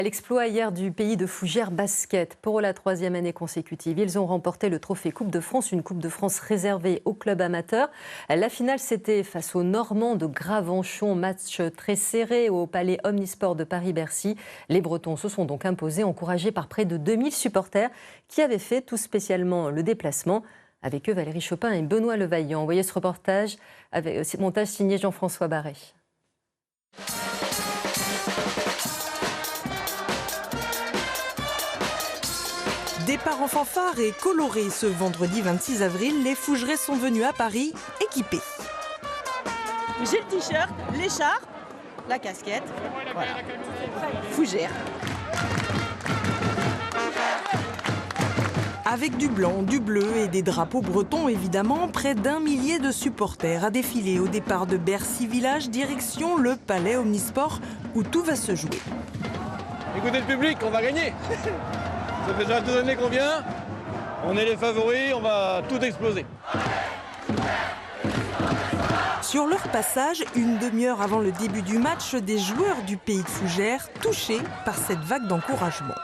L'exploit hier du pays de Fougères basket. Pour la 3e année consécutive, ils ont remporté le trophée Coupe de France, une Coupe de France réservée aux clubs amateurs. La finale, c'était face aux Normands de Gravenchon, match très serré au Palais Omnisport de Paris-Bercy. Les Bretons se sont donc imposés, encouragés par près de 2000 supporters qui avaient fait tout spécialement le déplacement. Avec eux, Valérie Chopin et Benoît Levaillant. Voyez ce reportage, avec montage signé Jean-François Barret. Départ en fanfare et coloré ce vendredi 26 avril, les Fougerets sont venus à Paris équipés. J'ai le t-shirt, l'écharpe, la casquette, voilà. Fougères. Avec du blanc, du bleu et des drapeaux bretons évidemment, près d'1 millier de supporters a défilé au départ de Bercy Village, direction le Palais Omnisport où tout va se jouer. Écoutez le public, on va gagner. Ça fait déjà 2 années qu'on vient, on est les favoris, on va tout exploser. Sur leur passage, une demi-heure avant le début du match, des joueurs du pays de Fougères touchés par cette vague d'encouragement.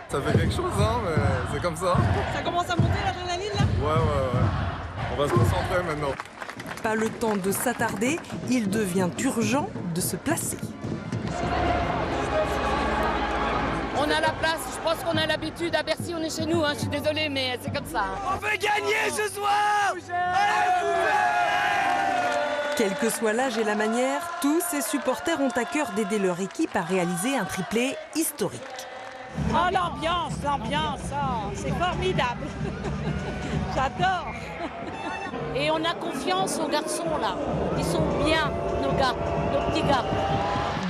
Ça fait quelque chose, hein, mais c'est comme ça. Ça commence à monter l'adrénaline là ? Ouais. On va se concentrer maintenant. Pas le temps de s'attarder, il devient urgent de se placer. On a la place, je pense qu'on a l'habitude. À Bercy, on est chez nous, hein. Je suis désolé, mais c'est comme ça. On veut gagner ce soir. Quel que soit l'âge et la manière, tous ces supporters ont à cœur d'aider leur équipe à réaliser un triplé historique. Oh l'ambiance, oh, c'est formidable. J'adore. Et on a confiance aux garçons, là. Ils sont bien, nos gars, nos petits gars.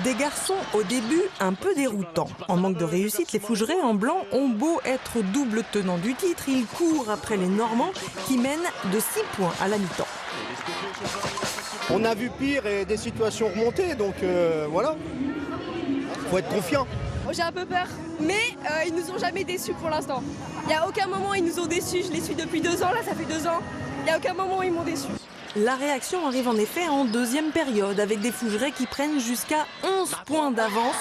Des garçons au début un peu déroutants. En manque de réussite, les Fougerets en blanc ont beau être double tenant du titre, ils courent après les Normands qui mènent de 6 points à la mi-temps. On a vu pire et des situations remontées, donc voilà. Faut être confiant. J'ai un peu peur, mais ils nous ont jamais déçus pour l'instant. Il n'y a aucun moment où ils nous ont déçus, je les suis depuis 2 ans, là ça fait 2 ans. Il n'y a aucun moment où ils m'ont déçu. La réaction arrive en effet en deuxième période avec des Fougerets qui prennent jusqu'à 11 points d'avance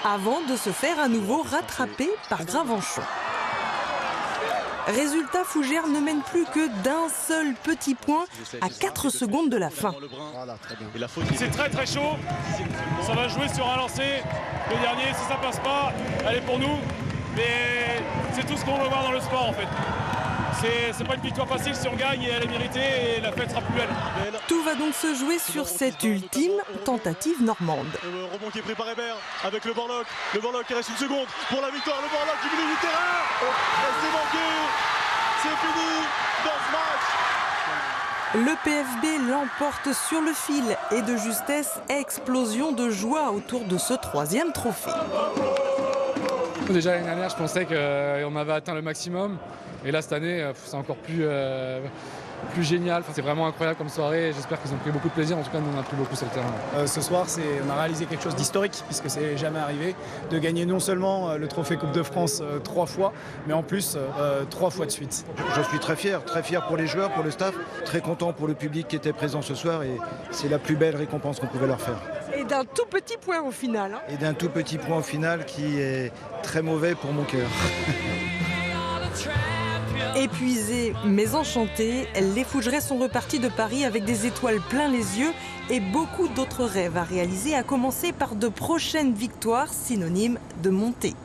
avant de se faire à nouveau rattraper par Gravenchon. Résultat, Fougères ne mène plus que d'un seul petit point à 4 secondes de la fin. C'est très chaud, ça va jouer sur un lancer. Le dernier, si ça passe pas, elle est pour nous. Mais c'est tout ce qu'on veut voir dans le sport en fait. C'est pas une victoire facile, si on gagne, elle est méritée et la fête sera plus belle. Tout va donc se jouer sur cette ultime tentative normande. Le rebond qui est préparé avec le Borlock. Le Borlock qui reste 1 seconde pour la victoire. Le Borlock qui vient du terrain. Et c'est manqué. C'est fini dans ce match. Le PFB l'emporte sur le fil et de justesse, explosion de joie autour de ce 3e trophée. Déjà l'année dernière, je pensais qu'on avait atteint le maximum. Et là, cette année, c'est encore plus génial. Enfin, c'est vraiment incroyable comme soirée. J'espère qu'ils ont pris beaucoup de plaisir. En tout cas, nous, on a pris beaucoup sur le terrain. Ce soir, on a réalisé quelque chose d'historique, puisque c'est jamais arrivé, de gagner non seulement le trophée Coupe de France 3 fois, mais en plus 3 fois de suite. Je suis très fier pour les joueurs, pour le staff, très content pour le public qui était présent ce soir et c'est la plus belle récompense qu'on pouvait leur faire. Et d'un tout petit point au final. Et d'un tout petit point au final qui est très mauvais pour mon cœur. Épuisés mais enchantés, les Fougerets sont repartis de Paris avec des étoiles plein les yeux et beaucoup d'autres rêves à réaliser, à commencer par de prochaines victoires synonymes de montée.